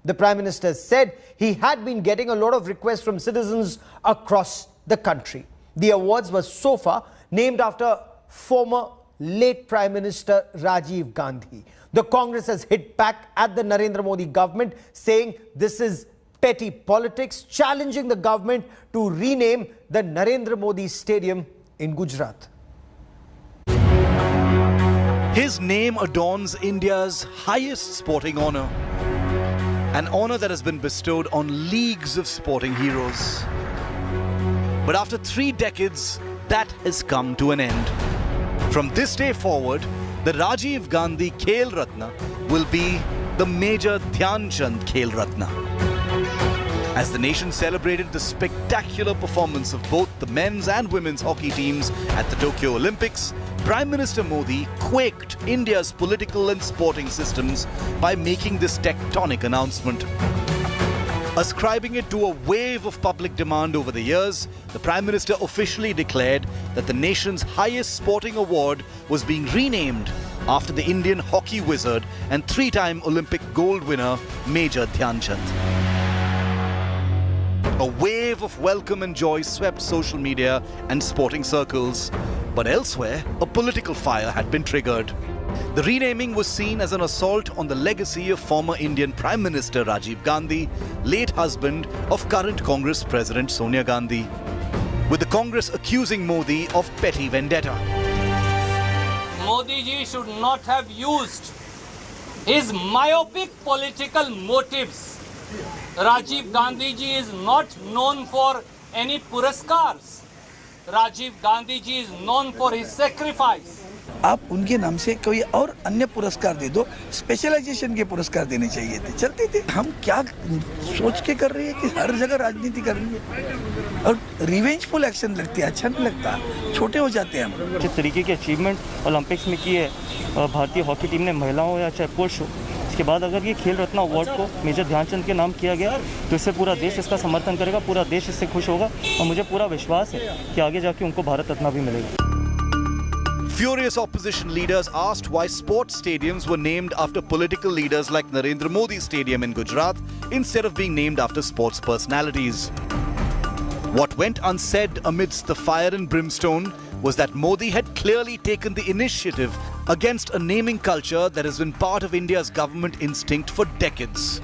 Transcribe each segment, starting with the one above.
The Prime Minister said he had been getting a lot of requests from citizens across the country. The awards were so far named after former late Prime Minister Rajiv Gandhi. The Congress has hit back at the Narendra Modi government, saying this is petty politics, challenging the government to rename the Narendra Modi Stadium in Gujarat. His name adorns India's highest sporting honour, an honour that has been bestowed on leagues of sporting heroes. But after 3 decades, that has come to an end. From this day forward, the Rajiv Gandhi Khel Ratna will be the Major Dhyan Khel Ratna. As the nation celebrated the spectacular performance of both the men's and women's hockey teams at the Tokyo Olympics, Prime Minister Modi quaked India's political and sporting systems by making this tectonic announcement. Ascribing it to a wave of public demand over the years, the Prime Minister officially declared that the nation's highest sporting award was being renamed after the Indian hockey wizard and 3-time Olympic gold winner Major Dhyan. A wave of welcome and joy swept social media and sporting circles. But elsewhere, a political fire had been triggered. The renaming was seen as an assault on the legacy of former Indian Prime Minister Rajiv Gandhi, late husband of current Congress President Sonia Gandhi, with the Congress accusing Modi of petty vendetta. Modi ji should not have used his myopic political motives. Rajiv Gandhi ji is not known for any puraskars. Rajiv Gandhi ji is known for his sacrifice. आप उनके नाम से कोई और अन्य पुरस्कार दे दो, specialisation के पुरस्कार देने चाहिए थे, चलते थे। हम क्या सोच के कर रहे हैं कि हर जगह राजनीति कर रही है और रिवेंजफुल एक्शन लगती है, अच्छा नहीं लगता, छोटे हो जाते हैं हम। जिस तरीके की अचीवमेंट ओलंपिक्स में की है भारतीय हॉकी टीम ने, महिला हो या चाहे पुरुष हो, इसके बाद अगर ये खेल रत्न अवार्ड को मेजर ध्यानचंद के नाम किया गया तो इससे पूरा देश इसका समर्थन करेगा, पूरा देश इससे खुश होगा और मुझे पूरा विश्वास है कि आगे जाके उनको भारत रत्न भी मिलेगा। Furious opposition leaders asked why sports stadiums were named after political leaders like Narendra Modi Stadium in Gujarat instead of being named after sports personalities. What went unsaid amidst the fire and brimstone was that Modi had clearly taken the initiative against a naming culture that has been part of India's government instinct for decades.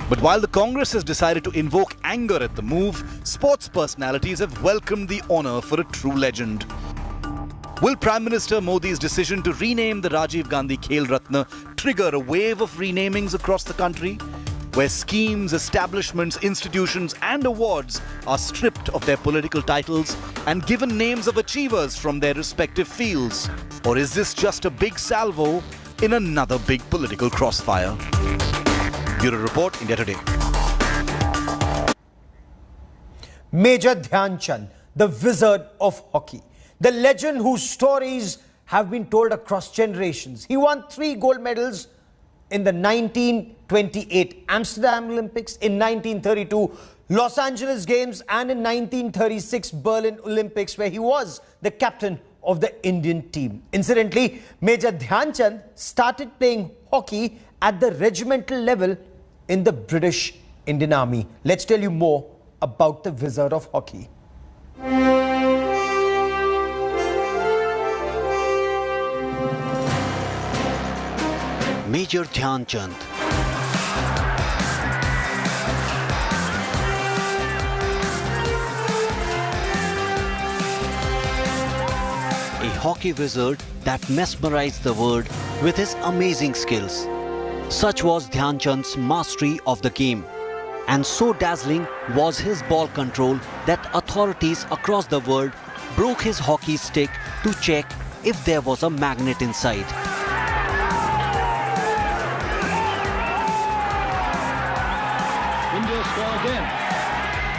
But while the Congress has decided to invoke anger at the move, sports personalities have welcomed the honour for a true legend. Will Prime Minister Modi's decision to rename the Rajiv Gandhi Khel Ratna trigger a wave of renamings across the country, where schemes, establishments, institutions and awards are stripped of their political titles and given names of achievers from their respective fields? Or is this just a big salvo in another big political crossfire? Bureau Report, India Today. Major Dhyan, the wizard of hockey. The legend whose stories have been told across generations. He won 3 gold medals in the 1928 Amsterdam Olympics, in 1932 Los Angeles Games and in 1936 Berlin Olympics, where he was the captain of the Indian team. Incidentally, Major Dhyan started playing hockey at the regimental level in the British Indian Army. Let's tell you more about the wizard of hockey. Major Dhyan Chand. A hockey wizard that mesmerized the world with his amazing skills. Such was Dhyan Chand's mastery of the game, and so dazzling was his ball control that authorities across the world broke his hockey stick to check if there was a magnet inside.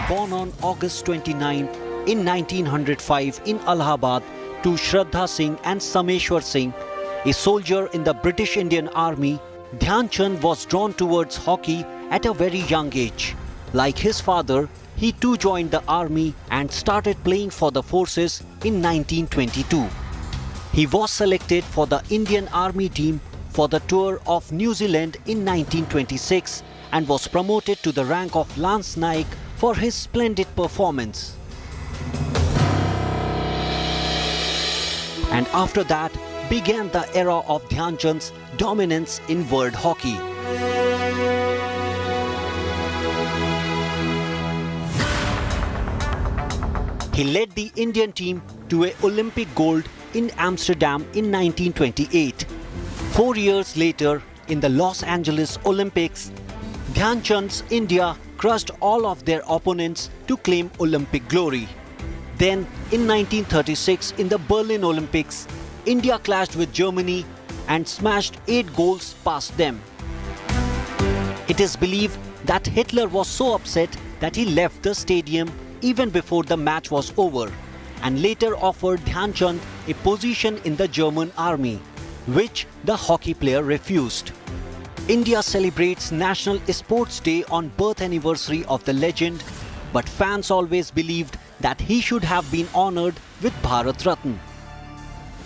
Born on August 29 in 1905 in Allahabad to Shraddha Singh and Sameshwar Singh, a soldier in the British Indian Army, Dhyan Chand was drawn towards hockey at a very young age. Like his father, he too joined the army and started playing for the forces in 1922. He was selected for the Indian Army team for the tour of New Zealand in 1926 and was promoted to the rank of Lance Naik for his splendid performance. And after that began the era of Dhyan Chand's dominance in world hockey. He led the Indian team to an Olympic gold in Amsterdam in 1928. 4 years later, in the Los Angeles Olympics, Dhyan Chand's India crushed all of their opponents to claim Olympic glory. Then, in 1936, in the Berlin Olympics, India clashed with Germany and smashed 8 goals past them. It is believed that Hitler was so upset that he left the stadium even before the match was over and later offered Dhyan Chand a position in the German army, which the hockey player refused. India celebrates National Sports Day on birth anniversary of the legend, but fans always believed that he should have been honoured with Bharat Ratna.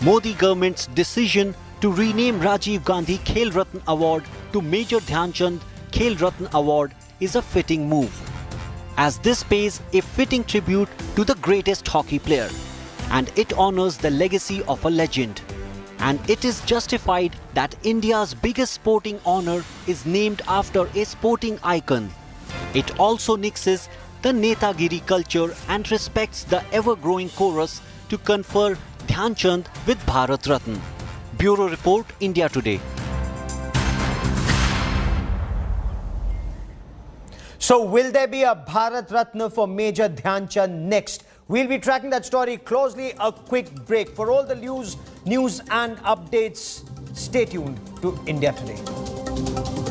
Modi government's decision to rename Rajiv Gandhi Khel Ratna Award to Major Dhyan Chand Khel Ratna Award is a fitting move, as this pays a fitting tribute to the greatest hockey player, and it honours the legacy of a legend. And it is justified that India's biggest sporting honour is named after a sporting icon. It also nixes the Netagiri culture and respects the ever-growing chorus to confer Dhyan Chand with Bharat Ratna. Bureau Report, India Today. So will there be a Bharat Ratna for Major Dhyan Chand next? We'll be tracking that story closely. A quick break. For all the news and updates, stay tuned to India Today.